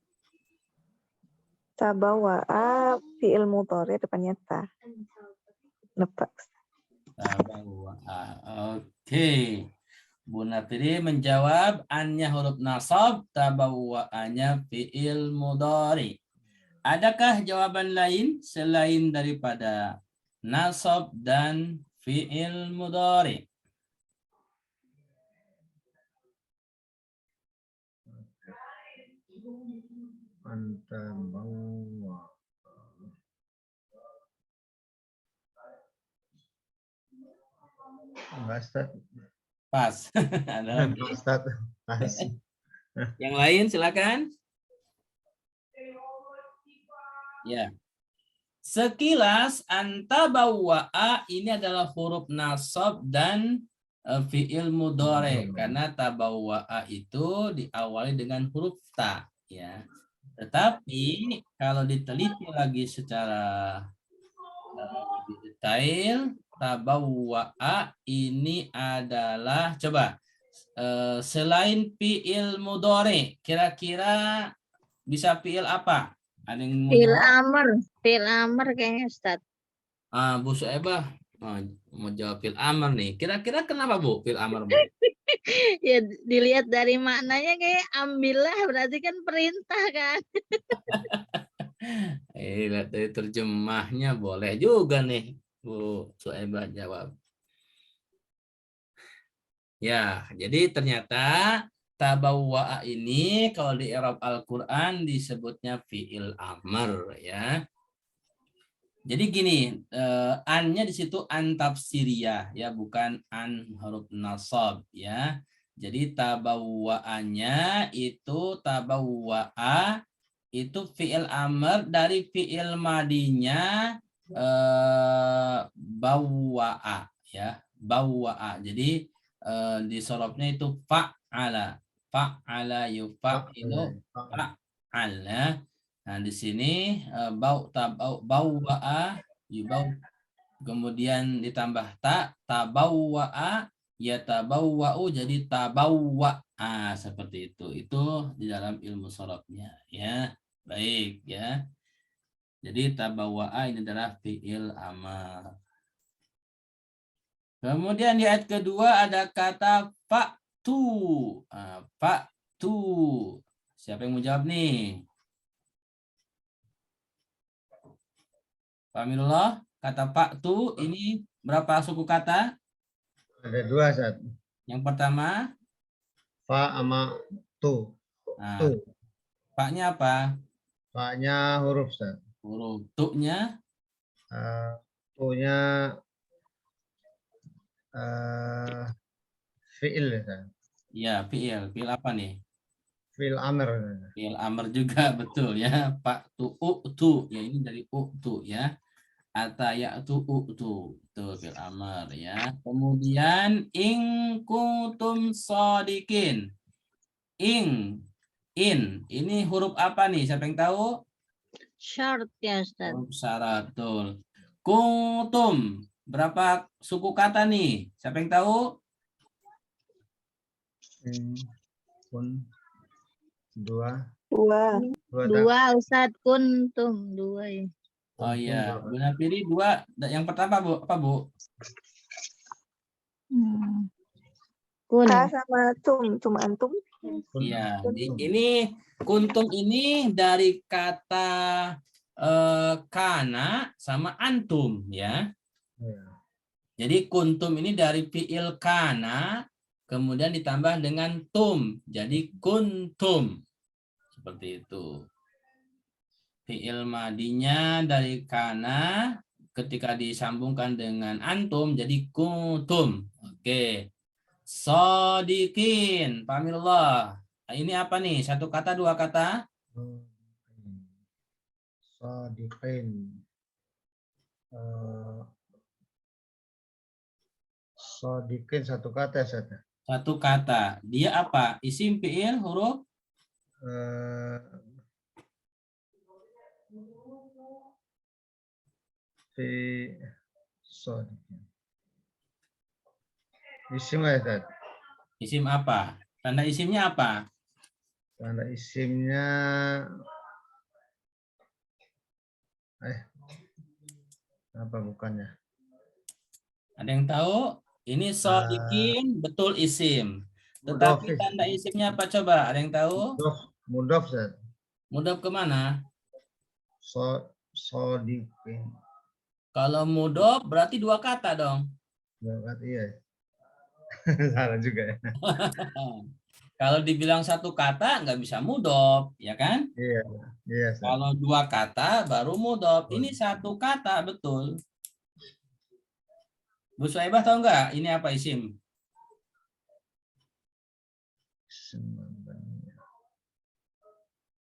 Tabawa'a fi'il mudhari depannya ta. Nebak. Tabawa'a. Oke. Bu Nafiri menjawab an-nya huruf nasab, tabawwa'anya fi'il mudhari. Adakah jawaban lain selain daripada nasab dan fi'il mudhari? Antabawwa. Enggak, Ustaz. Pas. Ada lagi. Ustaz. Pas. Yang lain silakan. Ya. Sekilas antabawwa'a ini adalah huruf nasab dan fi'il mudhari karena tabawwa'a itu diawali dengan huruf ta ya. Tetapi kalau diteliti lagi secara lebih detail, tabawwa'a ini adalah selain fi'il mudhari, kira-kira bisa fi'il apa? Ada yang mau jawab? Fil amr kayaknya Ustaz. Bu Suebah mau jawab fil amr nih. Kira-kira kenapa Bu fil amr Bu? Ya dilihat dari maknanya kayak ambillah berarti kan perintah kan. Lihat dari terjemahnya boleh juga nih Bu Suebah jawab. Ya, jadi ternyata tabawwa'a ini kalau di i'rab Al-Qur'an disebutnya fi'il amr ya. Jadi gini, an-nya di situ an tafsiriyah ya, bukan an huruf nasab ya. Jadi tabawwa'anya itu tabawwa'a itu fi'il amr dari fi'il madinya bawwa'a ya, bawwa'a. Jadi di sorobnya itu fa'ala, fa'ala yufa'ilu fa'ala. Nah, di sini bauwa'a yubau, kemudian ditambah ta, tabawwa'a yatabawwa'u jadi tabawwa. Ah, seperti itu. Itu di dalam ilmu sorofnya ya. Baik ya. Jadi tabawwa'a ini adalah fi'il amar. Kemudian di ayat kedua ada kata fa'tu. Fa'tu. Siapa yang mau jawab nih? Pamirullah, kata fa'tu ini berapa suku kata? Ada dua, Ustaz. Yang pertama, Fa sama tu. nah, Tu. fa-nya apa? Fa-nya huruf, Ustaz. Huruf. Tu-nya Tu-nya fi'il, Ustaz. ya fi'il. Fi'il apa nih? Fi'il amr. Fi'il amr juga betul ya. Fa'tu u'tu. Ya ini dari u'tu ya. Atayatu u'tu. Itu fi'il amr ya. Kemudian in kuntum shodiqin. In ini huruf apa nih? Siapa yang tahu? Short ya Ustaz. Huruf syarat, betul. Kuntum berapa suku kata nih? Siapa yang tahu? Kun. Dua. Dua. Dua Ustaz, kuntum dua ya. Oh iya, benar pilih dua. Yang pertama Bu, apa Bu? Kun. Ka sama tum antum. Iya, ini kuntum ini dari kata kana sama antum ya. Ya. Jadi kuntum ini dari fi'il kana kemudian ditambah dengan tum. Jadi kuntum. Seperti itu. Fi'il madinya dari kana ketika disambungkan dengan antum jadi kuntum. Oke. Shodiqin. Pamirullah. Ini apa nih? Satu kata, dua kata? Shodiqin. Shodiqin satu kata, Ustaz. Satu kata. Dia apa? Isim, fi'il, huruf? Shodiqin. Isim ya, Ustaz? Isim apa? Tanda isimnya apa? Tanda isimnya apa bukannya? Ada yang tahu? Ini shodiqin betul isim. Tetapi tanda isimnya apa coba? Ada yang tahu? Mudhof, Ustaz. Mudhof kemana? Shodiqin. Kalau mudhof berarti dua kata dong. Dua kata, iya. Salah juga ya. Kalau dibilang satu kata nggak bisa mudhof, ya kan? Iya, iya. Ustaz. Kalau dua kata baru mudhof. Ini satu kata betul. Bu Suhaibah tahu nggak ini apa isim?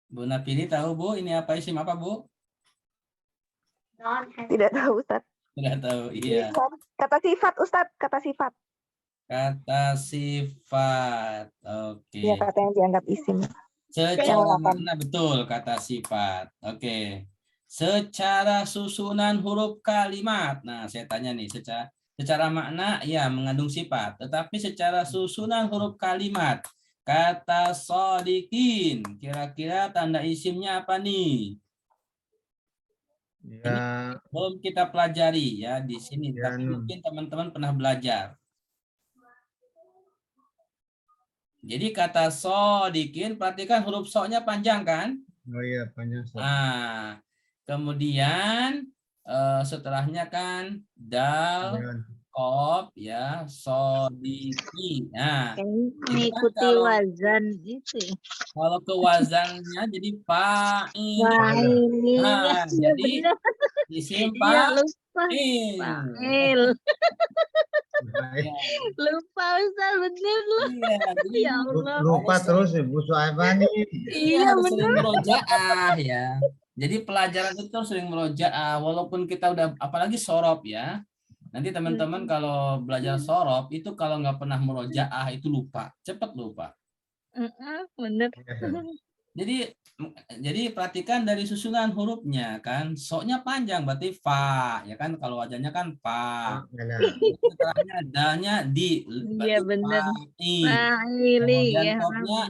Bu Napili tahu Bu ini apa isim apa Bu? Tidak tahu, Ustaz. Tidak tahu, iya. Kata sifat, Ustaz. Kata sifat. Kata sifat. Oke. Ya, kata yang dianggap isim. Secara makna betul kata sifat. Oke. Secara susunan huruf kalimat. Nah, saya tanya nih, secara makna ya mengandung sifat, tetapi secara susunan huruf kalimat kata shodiqin, kira-kira tanda isimnya apa nih? Ya, Belum kita pelajari ya di sini, ya, tapi mungkin teman-teman pernah belajar. Jadi kata shodiqin, perhatikan huruf so-nya panjang kan? oh iya, panjang. Nah, kemudian setelahnya kan dal, qaf ya, shodiqi. Nah, Mengikuti kalau- wazan itu. kalau ke wazannya jadi fa'il. Wah, ini Nah, ya jadi benar. isim Iya, lupa. fa'il. Fa'il. Ya, Lupa Ustaz, bener loh. iya, jadi Ya Allah. Lupa terus Ibu Suhaibah nih. iya, harus sering merojaah ya. Jadi pelajaran itu sering merojaah, walaupun kita udah apalagi sorob ya. Nanti teman-teman kalau belajar sorob itu kalau nggak pernah merojaah itu lupa, cepat lupa. Bener. Jadi perhatikan dari susunan hurufnya kan, so-nya panjang berarti fa, ya kan kalau wajahnya kan fa. Benar. Setelahnya dalnya di, Iya berarti bener. fa'i. Fa'ili Kemudian ya. kopnya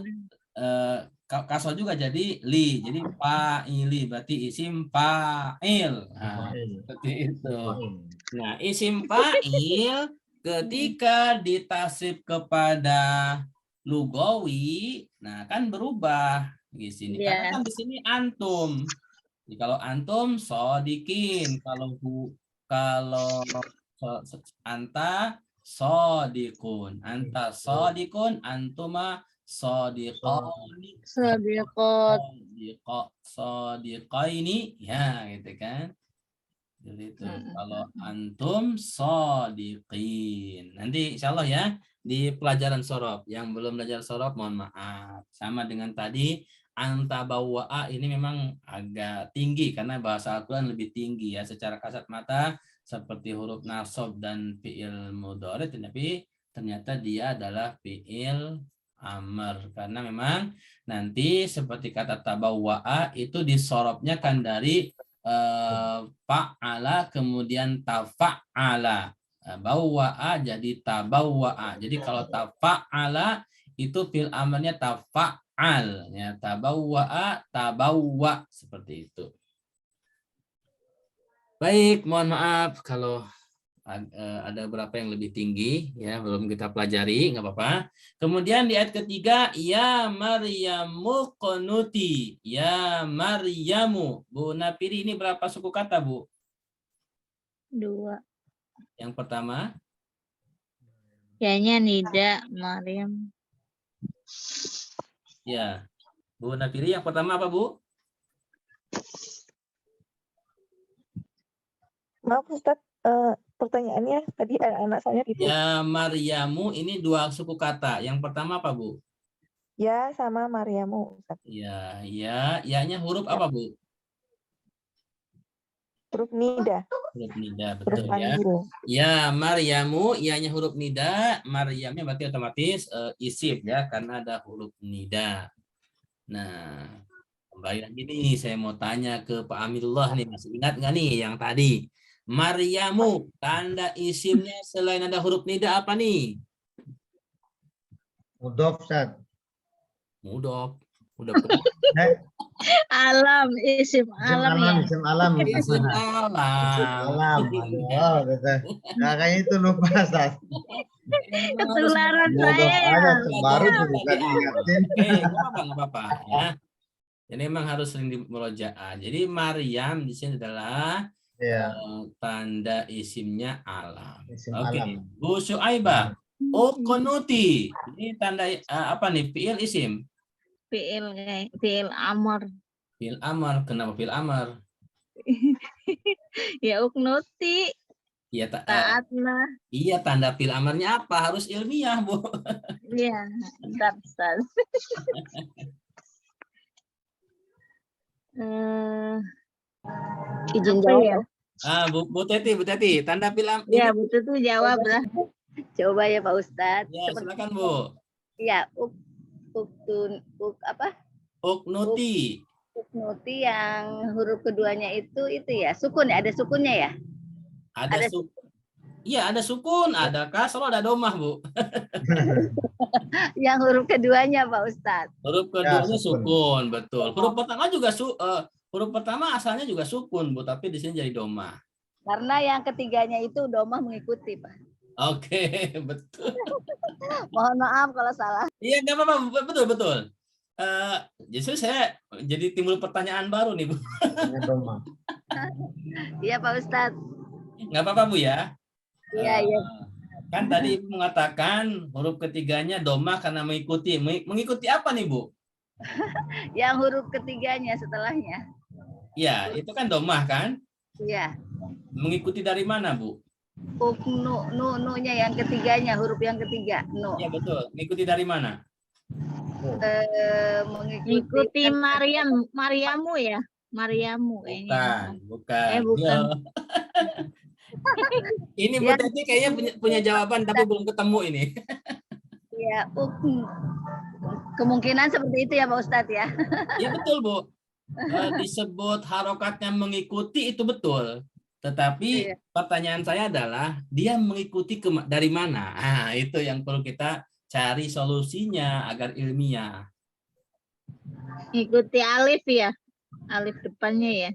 kasro juga jadi li, jadi fa'ili berarti isim fa'il. Nah, Fa'il. seperti itu. Fa'il. Nah, isim fa'il ketika ditasrif kepada lugawi, nah kan berubah di sini. Karena Iya. kan di sini antum. Jadi kalau antum sodikin, kalau anta sodikun, anta sodikun, antuma sodiqoni, Sadiqot. sodiqaini, ya gitu kan. Jadi itu Mm-mm. kalau antum sodiqin. Nanti insya Allah ya di pelajaran sorob. Yang belum belajar sorob mohon maaf. Sama dengan tadi antabawa'a ini memang agak tinggi karena bahasa Al-Quran lebih tinggi ya secara kasat mata seperti huruf nasab dan fi'il mudhari, tapi ternyata dia adalah fi'il amr karena memang nanti seperti kata tabawa'a itu disorobnya kan dari fa'ala kemudian tafa'ala. Bawa'a jadi tabawwa'a. Jadi kalau tafa'ala itu fil amarnya tafa'al ya, tabawwa'a tabawwa seperti itu. Baik, mohon maaf kalau ada beberapa yang lebih tinggi ya belum kita pelajari, nggak apa-apa. Kemudian di ayat ketiga, ya Maryamu qunuti, ya Maryamu. Bu Napiri ini berapa suku kata, Bu? 2. Yang pertama, Kayaknya Nida, Maryam. ya. Bu Napiri yang pertama apa, Bu? Maaf Ustadz, pertanyaannya tadi anak saya itu. Ya Maryamu ini 2 suku kata. Yang pertama apa, Bu? Ya sama Maryamu Ustadz. Ya, ya-nya huruf apa, Bu? Huruf nida, Huruf nida, huruf betul ya. panggil. Ya Maryamu, ianya huruf nida, Maryamnya berarti otomatis isim ya karena ada huruf nida. Nah, kembali lagi nih saya mau tanya ke Pak Amirullah nih, masih ingat nggak nih yang tadi? Maryamu, tanda isimnya selain ada huruf nida apa nih? Mudhof, Ustaz. Mudhof. Udah Alam, isim alam ya. Isim alam. isim alam. Alam. Aduh, kakaknya itu lupa, Ustaz. Ketularan Mudhof saya ya. ada baru juga diingatin. Oke, nggak apa-apa ya. Jadi memang harus sering dimurojaah. Jadi Maryam di sini adalah Ya, tanda isimnya alam. isim Oke, alam. Bu Syuaibah, uqnuti. Ini tanda apa nih? Fiil isim. Fi'il amar. Fiil amar. Kenapa fiil amar? Ya uknuti. Iya, Taatna. iya tanda fiil amarnya apa? Harus ilmiah, Bu. Iya, bentar, Ustaz. Izin Apa jawab. ya? Bu Teti, tanda fiil amar. Ya, betul tuh jawab lah. Coba ya Pak Ustadz. Ya, silakan, Bu. Iya, Uqnuti. uknuti yang huruf keduanya itu ya, sukun ya, ada sukunnya ya? Iya, ada sukun, ada kasroh, ada domah, Bu. Yang huruf keduanya Pak Ustadz. Huruf keduanya sukun. sukun, betul. Huruf pertama juga huruf pertama asalnya juga sukun, Bu, tapi di sini jadi domah. Karena yang ketiganya itu domah mengikuti, Pak. Oke, betul. Mohon maaf kalau salah. Iya, nggak apa-apa, betul. Justru saya jadi timbul pertanyaan baru nih, Bu. Iya Pak Ustadz. Nggak apa-apa, Bu ya. Iya, iya. Kan tadi mengatakan huruf ketiganya domah karena mengikuti. Mengikuti apa nih, Bu? Yang huruf ketiganya setelahnya. Iya, itu kan domah kan? Iya. Mengikuti dari mana, Bu? Nu-nya yang ketiganya, huruf yang ketiga. Nu. Iya, betul. Mengikuti dari mana? Mengikuti Maryamu ya. Maryamu kayaknya. Bukan. Bukan. Ini Bu Teti kayaknya punya jawaban tapi belum ketemu ini. Ya, Kemungkinan seperti itu ya Pak Ustadz ya. Ya betul Bu. Disebut harokatnya mengikuti itu betul. Tetapi Iya. pertanyaan saya adalah dia mengikuti dari mana? Ah, itu yang perlu kita cari solusinya agar ilmiah. Ikuti alif ya. Alif depannya ya.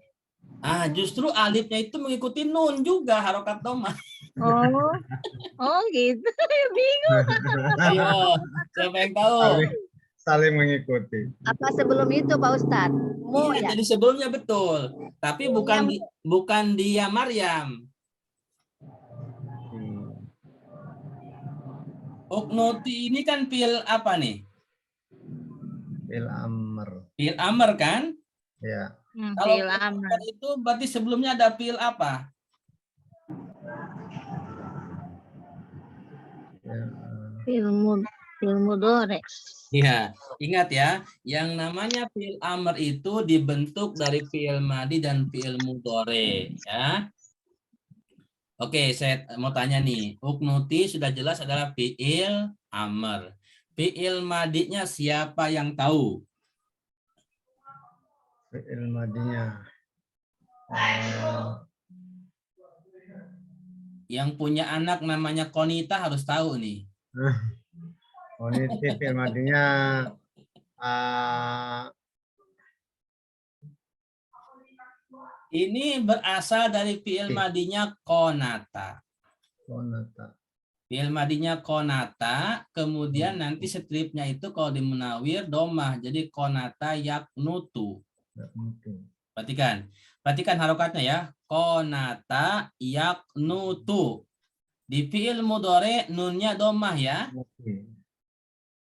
Ah, justru alifnya itu mengikuti nun juga harokat domah. Oh. Oh gitu. Bingung. Ayo, siapa yang tahu? Saling mengikuti. Apa sebelum itu Pak Ustadz? Mu Iya, ya. jadi sebelumnya betul. Tapi bukan dia Maryam. Uknuti ini kan fi'il apa nih? Fi'il amr. Fi'il amr kan? Ya. Kalau Fi'il amr. itu berarti sebelumnya ada fi'il apa? Ya. Fi'il mudhari. Iya, ingat ya, yang namanya fi'il amr itu dibentuk dari fi'il madi dan fi'il mudhari, ya. Oke, saya mau tanya nih. Uknuti sudah jelas adalah fi'il amr. Fi'il madinya siapa yang tahu? Fi'il madinya. Yang punya anak namanya Konita harus tahu nih. Ini fi'il madinya Ini berasal dari fi'il madinya konata. konata. Fi'il madinya konata, kemudian nanti stripnya itu kalau di Munawir domah, jadi konata yaknutu. Perhatikan harokatnya ya. Konata yaknutu. Di fi'il mudhari nunnya domah ya.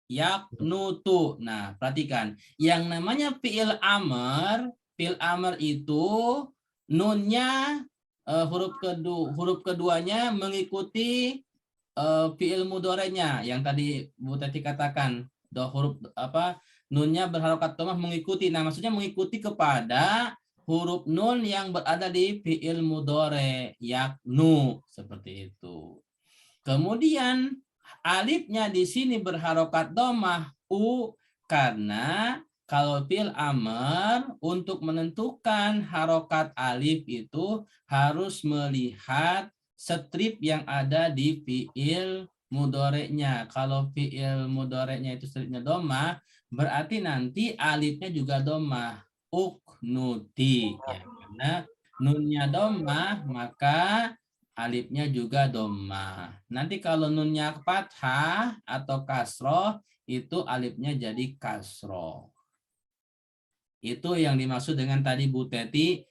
Yaknutu. Nah, perhatikan. Yang namanya fi'il amr itu nunnya huruf keduanya mengikuti fi'il mudhari'nya yang tadi Bu Teti katakan. Huruf apa? Nunnya berharokat domah mengikuti. Nah, maksudnya mengikuti kepada huruf nun yang berada di fi'il mudhari, yaknu, seperti itu. Kemudian alifnya di sini berharokat domah karena kalau fi'il amr untuk menentukan harokat alif itu harus melihat strip yang ada di fi'il mudhari'nya. Kalau fi'il mudhari'nya itu stripnya domah, berarti nanti alifnya juga domah. Uknuti. Ya, karena nunnya domah, maka alifnya juga domah. Nanti kalau nunnya fathah atau kasroh, itu alifnya jadi kasroh. Itu yang dimaksud dengan tadi Bu Teti,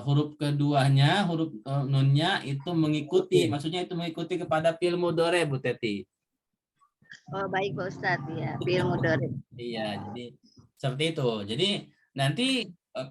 huruf keduanya, huruf nunnya itu mengikuti. Maksudnya itu mengikuti kepada fi'il mudhari, Bu Teti. Oh baik Pak Ustadz ya. Fi'il mudhari. Iya, jadi seperti itu. Jadi nanti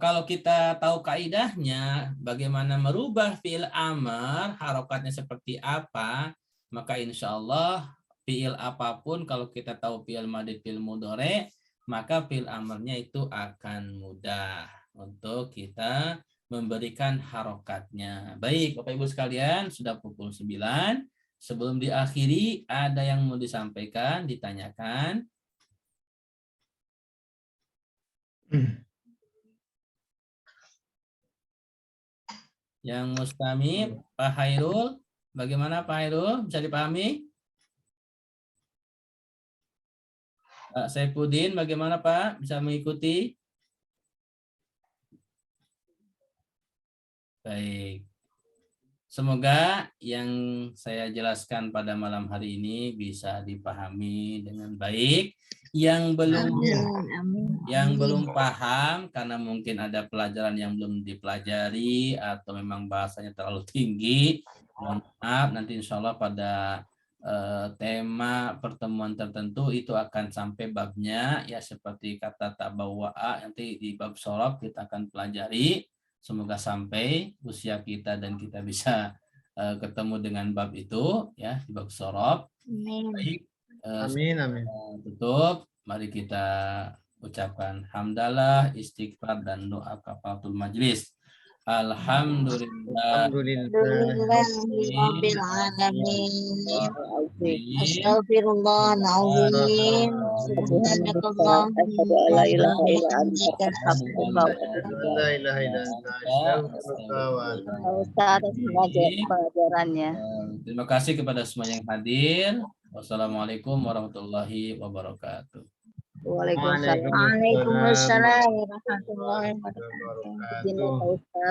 kalau kita tahu kaidahnya, bagaimana merubah fi'il amr, harokatnya seperti apa, maka insya Allah fi'il apapun kalau kita tahu fi'il madi, fi'il mudhari, maka fi'il amrnya itu akan mudah untuk kita memberikan harokatnya. Baik, Bapak Ibu sekalian, sudah pukul 9. Sebelum diakhiri, ada yang mau disampaikan, ditanyakan? Yang mustamib, Pak Hairul, bagaimana Pak Hairul? Bisa dipahami? Pak Saifuddin, bagaimana Pak? Bisa mengikuti? Baik. Semoga yang saya jelaskan pada malam hari ini bisa dipahami dengan baik. Yang belum paham karena mungkin ada pelajaran yang belum dipelajari atau memang bahasanya terlalu tinggi, mohon maaf, nanti insya Allah pada tema pertemuan tertentu itu akan sampai babnya ya, seperti kata tabawa'a, nanti di bab shorof kita akan pelajari. Semoga sampai usia kita dan kita bisa ketemu dengan bab itu ya, di bab shorof. Baik, Amin, amin. tutup, mari kita ucapkan hamdalah, istighfar dan doa kafaratul majlis. Alhamdulillah. Alhamdulillahirabbil alamin. Astaghfirullahaladzim. Subhanallah. Asyhadu an la ilaha illa anta astaghfiruka wa La ilaha illa anta astaghfiruka wa atubu ilaik. Ustaz atas pelajarannya. Terima kasih kepada semua yang hadir. Wassalamualaikum warahmatullahi wabarakatuh. Waalaikumsalam. Waalaikumsalam warahmatullahi wabarakatuh. wabarakatuh. Izin Pak Ustaz.